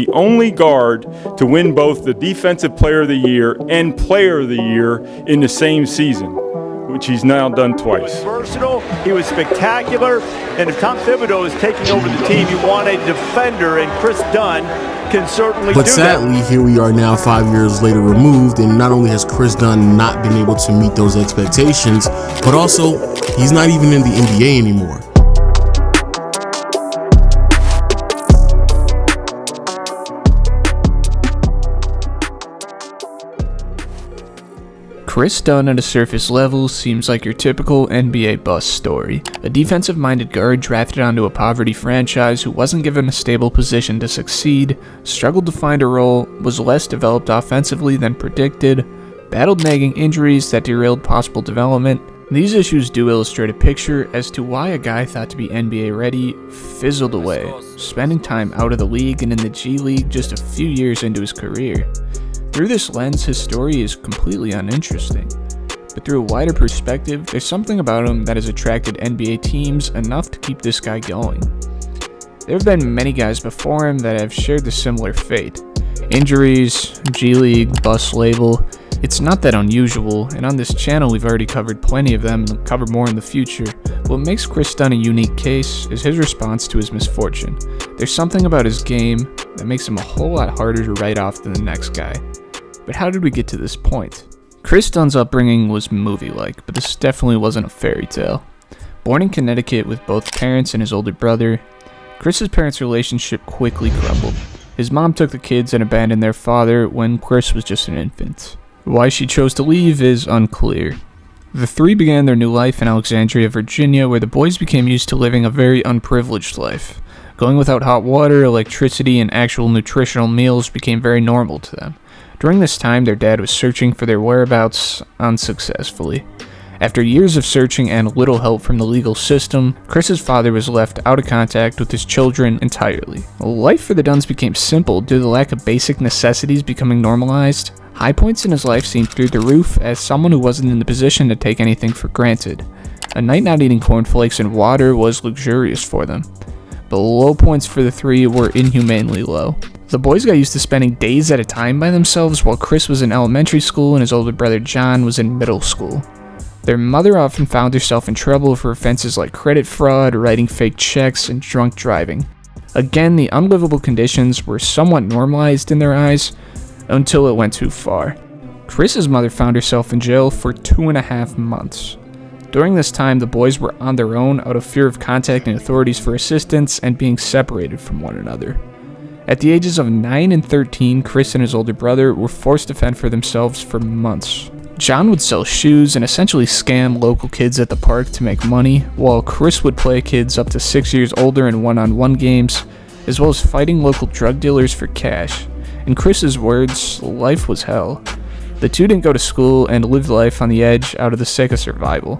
the only guard to win both the Defensive Player of the Year and Player of the Year in the same season, which he's now done twice. He was versatile, he was spectacular, and if Tom Thibodeau is taking over the team, you want a defender, and Kris Dunn can certainly do that. But sadly, here we are now 5 years later removed, and not only has Kris Dunn not been able to meet those expectations, but also he's not even in the NBA anymore. Kris Dunn at a surface level seems like your typical NBA bust story. A defensive-minded guard drafted onto a poverty franchise who wasn't given a stable position to succeed, struggled to find a role, was less developed offensively than predicted, battled nagging injuries that derailed possible development. These issues do illustrate a picture as to why a guy thought to be NBA ready fizzled away, spending time out of the league and in the G League just a few years into his career. Through this lens, his story is completely uninteresting. But through a wider perspective, there's something about him that has attracted NBA teams enough to keep this guy going. There have been many guys before him that have shared the similar fate. Injuries, G League, bust label. It's not that unusual, and on this channel we've already covered plenty of them and will cover more in the future. What makes Kris Dunn a unique case is his response to his misfortune. There's something about his game that makes him a whole lot harder to write off than the next guy. But how did we get to this point? Kris Dunn's upbringing was movie-like, but this definitely wasn't a fairy tale. Born in Connecticut with both parents and his older brother, Kris's parents' relationship quickly crumbled. His mom took the kids and abandoned their father when Kris was just an infant. Why she chose to leave is unclear. The three began their new life in Alexandria, Virginia, where the boys became used to living a very unprivileged life. Going without hot water, electricity, and actual nutritional meals became very normal to them. During this time, their dad was searching for their whereabouts unsuccessfully. After years of searching and little help from the legal system, Kris's father was left out of contact with his children entirely. Life for the Dunns became simple due to the lack of basic necessities becoming normalized. High points in his life seemed through the roof as someone who wasn't in the position to take anything for granted. A night not eating cornflakes and water was luxurious for them. The low points for the three were inhumanely low. The boys got used to spending days at a time by themselves while Kris was in elementary school and his older brother John was in middle school. Their mother often found herself in trouble for offenses like credit fraud, writing fake checks, and drunk driving. Again, the unlivable conditions were somewhat normalized in their eyes until it went too far. Kris's mother found herself in jail for 2.5 months. During this time, the boys were on their own out of fear of contacting authorities for assistance and being separated from one another. At the ages of 9 and 13, Kris and his older brother were forced to fend for themselves for months. John would sell shoes and essentially scam local kids at the park to make money, while Kris would play kids up to 6 years older in one-on-one games, as well as fighting local drug dealers for cash. In Kris's words, life was hell. The two didn't go to school and lived life on the edge out of the sake of survival.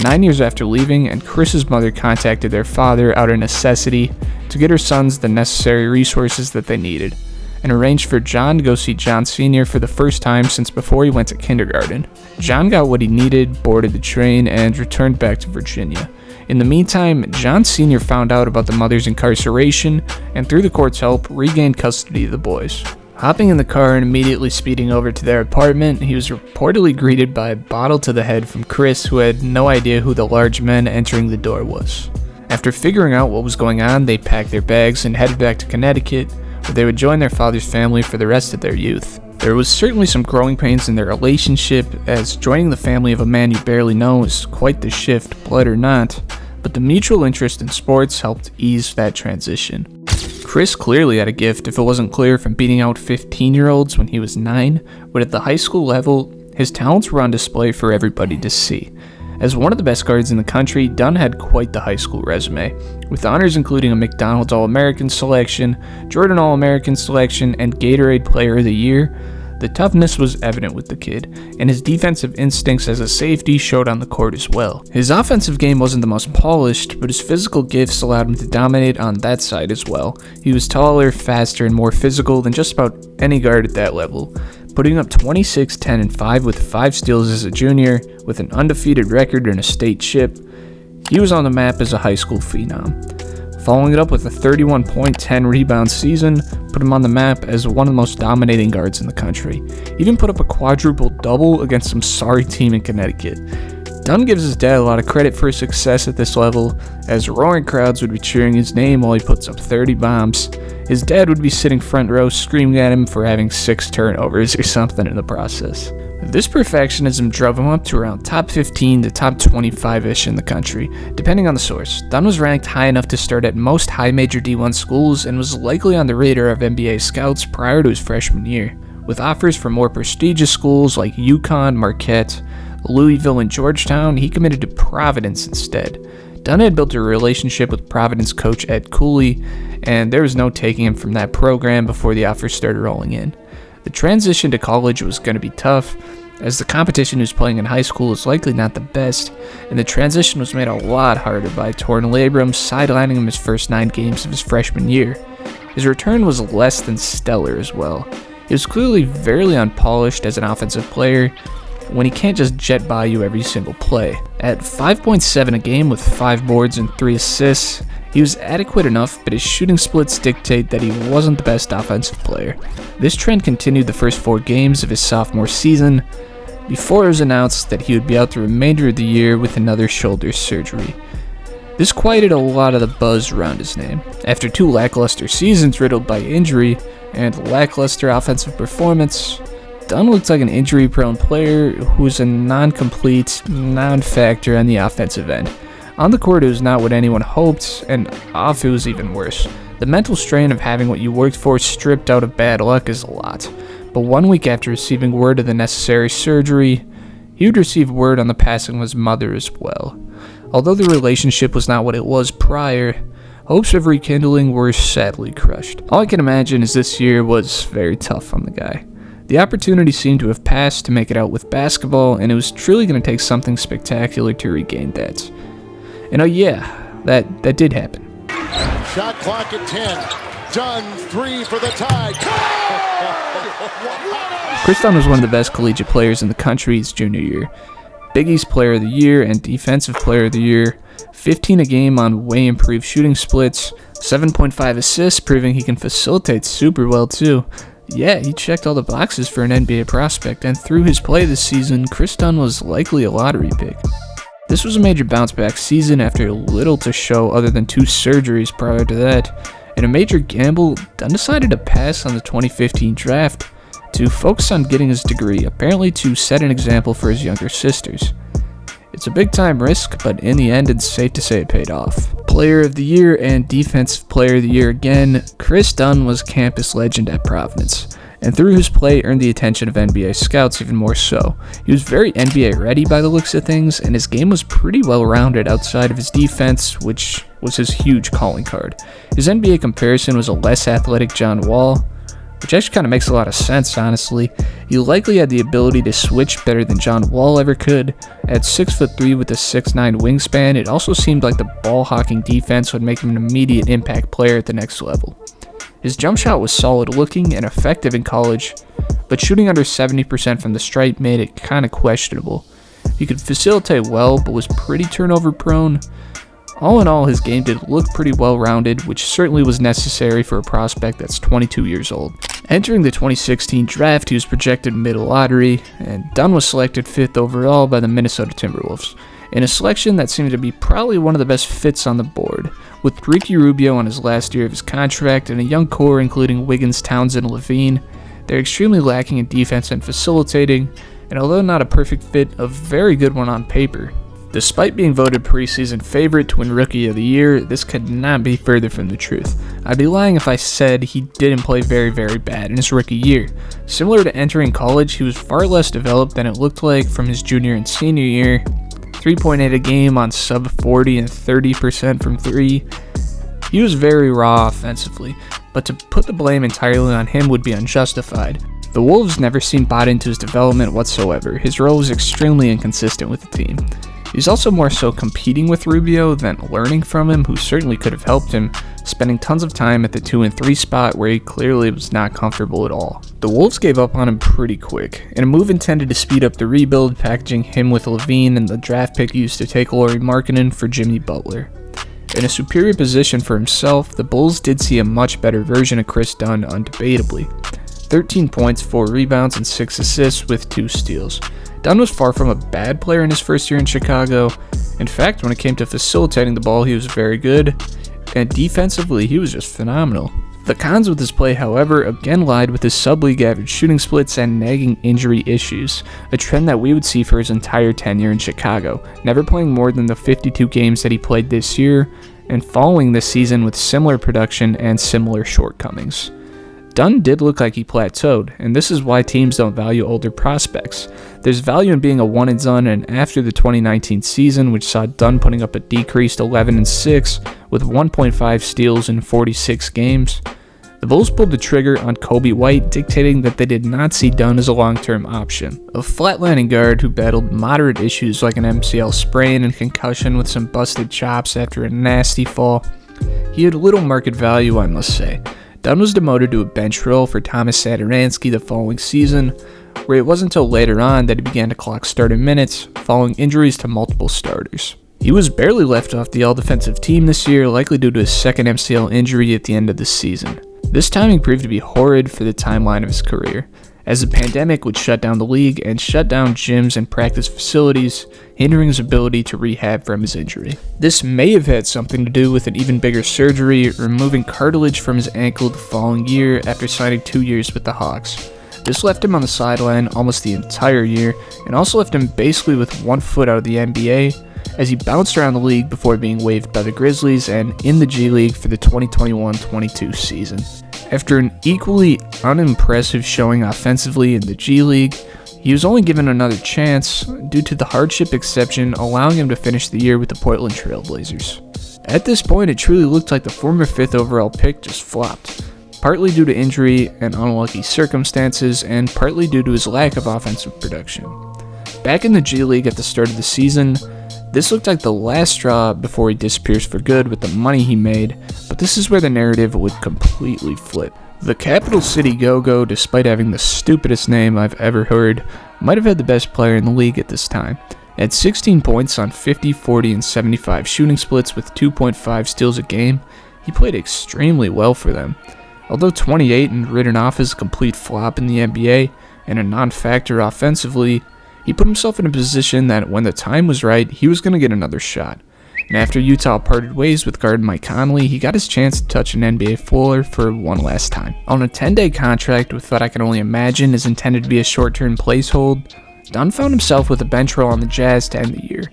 9 years after leaving, and Kris's mother contacted their father out of necessity to get her sons the necessary resources that they needed, and arranged for John to go see John Sr. for the first time since before he went to kindergarten. John got what he needed, boarded the train, and returned back to Virginia. In the meantime, John Sr. found out about the mother's incarceration, and through the court's help, regained custody of the boys. Hopping in the car and immediately speeding over to their apartment, he was reportedly greeted by a bottle to the head from Kris, who had no idea who the large man entering the door was. After figuring out what was going on, they packed their bags and headed back to Connecticut, where they would join their father's family for the rest of their youth. There was certainly some growing pains in their relationship, as joining the family of a man you barely know is quite the shift, blood or not, but the mutual interest in sports helped ease that transition. Kris clearly had a gift if it wasn't clear from beating out 15-year-olds when he was 9, but at the high school level, his talents were on display for everybody to see. As one of the best guards in the country, Dunn had quite the high school resume, with honors including a McDonald's All-American selection, Jordan All-American selection, and Gatorade Player of the Year. The toughness was evident with the kid, and his defensive instincts as a safety showed on the court as well. His offensive game wasn't the most polished, but his physical gifts allowed him to dominate on that side as well. He was taller, faster, and more physical than just about any guard at that level, putting up 26, 10, and 5 with 5 steals as a junior, with an undefeated record and a state chip. He was on the map as a high school phenom. Following it up with a 31 point, 10 rebound season, put him on the map as one of the most dominating guards in the country. He even put up a quadruple double against some sorry team in Connecticut. Dunn gives his dad a lot of credit for his success at this level, as roaring crowds would be cheering his name while he puts up 30 bombs. His dad would be sitting front row screaming at him for having 6 turnovers or something in the process. This perfectionism drove him up to around top 15 to top 25-ish in the country, depending on the source. Dunn was ranked high enough to start at most high major D1 schools and was likely on the radar of NBA scouts prior to his freshman year. With offers from more prestigious schools like UConn, Marquette, Louisville, and Georgetown, he committed to Providence instead. Dunn had built a relationship with Providence coach Ed Cooley, and there was no taking him from that program before the offers started rolling in. The transition to college was going to be tough, as the competition he was playing in high school was likely not the best, and the transition was made a lot harder by torn labrum sidelining him his first 9 games of his freshman year. His return was less than stellar as well. He was clearly very unpolished as an offensive player when he can't just jet by you every single play. At 5.7 a game with 5 boards and 3 assists, he was adequate enough, but his shooting splits dictate that he wasn't the best offensive player. This trend continued the first 4 games of his sophomore season, before it was announced that he would be out the remainder of the year with another shoulder surgery. This quieted a lot of the buzz around his name. After 2 lackluster seasons riddled by injury and lackluster offensive performance, Dunn looked like an injury-prone player who was a non-complete, non-factor on the offensive end. On the court, it was not what anyone hoped, and off it was even worse. The mental strain of having what you worked for stripped out of bad luck is a lot. But 1 week after receiving word of the necessary surgery, he would receive word on the passing of his mother as well. Although the relationship was not what it was prior, hopes of rekindling were sadly crushed. All I can imagine is this year was very tough on the guy. The opportunity seemed to have passed to make it out with basketball, and it was truly going to take something spectacular to regain that. And oh yeah, that did happen. Shot clock at 10. Dunn, 3 for the tie. Kris Dunn was one of the best collegiate players in the country his junior year. Big East Player of the Year and Defensive Player of the Year, 15 a game on way improved shooting splits, 7.5 assists, proving he can facilitate super well too. Yeah, he checked all the boxes for an NBA prospect, and through his play this season, Kris Dunn was likely a lottery pick. This was a major bounce-back season after little to show other than 2 surgeries prior to that. In a major gamble, Dunn decided to pass on the 2015 draft to focus on getting his degree, apparently to set an example for his younger sisters. It's a big-time risk, but in the end, it's safe to say it paid off. Player of the Year and Defensive Player of the Year again, Kris Dunn was campus legend at Providence, and through his play earned the attention of NBA scouts even more so. He was very NBA ready by the looks of things, and his game was pretty well rounded outside of his defense, which was his huge calling card. His NBA comparison was a less athletic John Wall, which actually kind of makes a lot of sense, honestly. He likely had the ability to switch better than John Wall ever could. At 6'3" with a 6'9" wingspan, it also seemed like the ball-hawking defense would make him an immediate impact player at the next level. His jump shot was solid looking and effective in college, but shooting under 70% from the stripe made it kind of questionable. He could facilitate well, but was pretty turnover prone. All in all, his game did look pretty well-rounded, which certainly was necessary for a prospect that's 22 years old. Entering the 2016 draft, he was projected middle lottery, and Dunn was selected 5th overall by the Minnesota Timberwolves, in a selection that seemed to be probably one of the best fits on the board. With Ricky Rubio on his last year of his contract and a young core including Wiggins, Townsend, and Levine, they're extremely lacking in defense and facilitating, and although not a perfect fit, a very good one on paper. Despite being voted preseason favorite to win Rookie of the Year, this could not be further from the truth. I'd be lying if I said he didn't play very, very bad in his rookie year. Similar to entering college, he was far less developed than it looked like from his junior and senior year. 3.8 a game on sub 40 and 30% from 3. He was very raw offensively, but to put the blame entirely on him would be unjustified. The Wolves never seemed bought into his development whatsoever. His role was extremely inconsistent with the team. He's also more so competing with Rubio than learning from him, who certainly could have helped him, spending tons of time at the 2 and 3 spot where he clearly was not comfortable at all. The Wolves gave up on him pretty quick, in a move intended to speed up the rebuild, packaging him with Levine and the draft pick used to take Lauri Markkanen for Jimmy Butler. In a superior position for himself, the Bulls did see a much better version of Kris Dunn undebatably. 13 points, 4 rebounds, and 6 assists with 2 steals. Dunn was far from a bad player in his first year in Chicago. In fact, when it came to facilitating the ball, he was very good, and defensively, he was just phenomenal. The cons with his play, however, again lied with his sub-league average shooting splits and nagging injury issues, a trend that we would see for his entire tenure in Chicago, never playing more than the 52 games that he played this year, and following this season with similar production and similar shortcomings. Dunn did look like he plateaued, and this is why teams don't value older prospects. There's value in being a one and done, and after the 2019 season, which saw Dunn putting up a decreased 11-6 with 1.5 steals in 46 games, the Bulls pulled the trigger on Kobe White, dictating that they did not see Dunn as a long-term option. A flatlining guard who battled moderate issues like an MCL sprain and concussion with some busted chops after a nasty fall, he had little market value, I must say. Dunn was demoted to a bench role for Thomas Satoransky the following season, where it wasn't until later on that he began to clock starting minutes, following injuries to multiple starters. He was barely left off the all-defensive team this year, likely due to his second MCL injury at the end of the season. This timing proved to be horrid for the timeline of his career, as the pandemic would shut down the league and shut down gyms and practice facilities, hindering his ability to rehab from his injury. This may have had something to do with an even bigger surgery, removing cartilage from his ankle the following year after signing 2 years with the Hawks. This left him on the sideline almost the entire year, and also left him basically with 1 foot out of the NBA, as he bounced around the league before being waived by the Grizzlies and in the G League for the 2021-22 season. After an equally unimpressive showing offensively in the G League, he was only given another chance due to the hardship exception allowing him to finish the year with the Portland Trail Blazers. At this point, it truly looked like the former 5th overall pick just flopped, partly due to injury and unlucky circumstances, and partly due to his lack of offensive production. Back in the G League at the start of the season, this looked like the last straw before he disappears for good with the money he made, but this is where the narrative would completely flip. The Capital City Go-Go, despite having the stupidest name I've ever heard, might have had the best player in the league at this time. At 16 points on 50, 40, and 75 shooting splits with 2.5 steals a game, he played extremely well for them. Although 28 and written off as a complete flop in the NBA and a non-factor offensively, he put himself in a position that when the time was right, he was going to get another shot. And after Utah parted ways with guard Mike Conley, he got his chance to touch an NBA floor for one last time. On a 10-day contract with what I can only imagine is intended to be a short-term placehold, Dunn found himself with a bench role on the Jazz to end the year.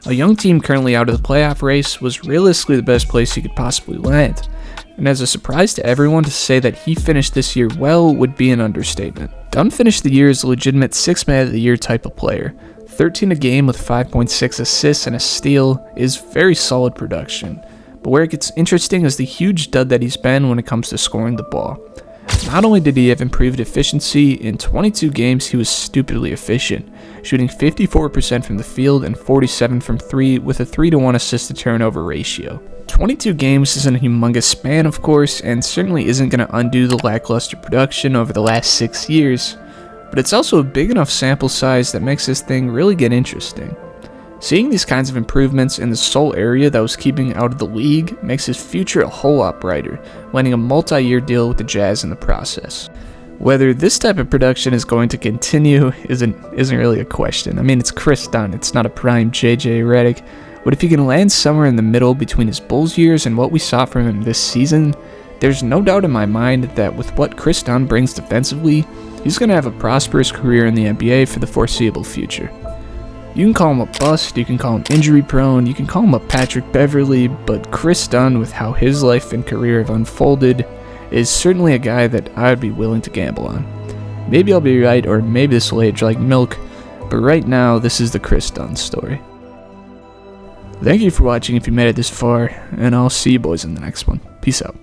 A young team currently out of the playoff race was realistically the best place he could possibly land. And as a surprise to everyone, to say that he finished this year well would be an understatement. Dunn finished the year as a legitimate 6th man of the year type of player. 13 a game with 5.6 assists and a steal is very solid production. But where it gets interesting is the huge dud that he's been when it comes to scoring the ball. Not only did he have improved efficiency, in 22 games he was stupidly efficient, shooting 54% from the field and 47% from 3 with a 3-to-1 assist to turnover ratio. 22 games isn't a humongous span, of course, and certainly isn't going to undo the lackluster production over the last 6 years, but it's also a big enough sample size that makes this thing really get interesting. Seeing these kinds of improvements in the sole area that was keeping out of the league makes his future a whole lot brighter, landing a multi-year deal with the Jazz in the process. Whether this type of production is going to continue isn't really a question. I mean, it's Kris Dunn, it's not a prime JJ Redick, but if he can land somewhere in the middle between his Bulls years and what we saw from him this season, there's no doubt in my mind that with what Kris Dunn brings defensively, he's going to have a prosperous career in the NBA for the foreseeable future. You can call him a bust, you can call him injury prone, you can call him a Patrick Beverley, but Kris Dunn, with how his life and career have unfolded, is certainly a guy that I would be willing to gamble on. Maybe I'll be right, or maybe this will age like milk, but right now this is the Kris Dunn story. Thank you for watching if you made it this far, and I'll see you boys in the next one. Peace out.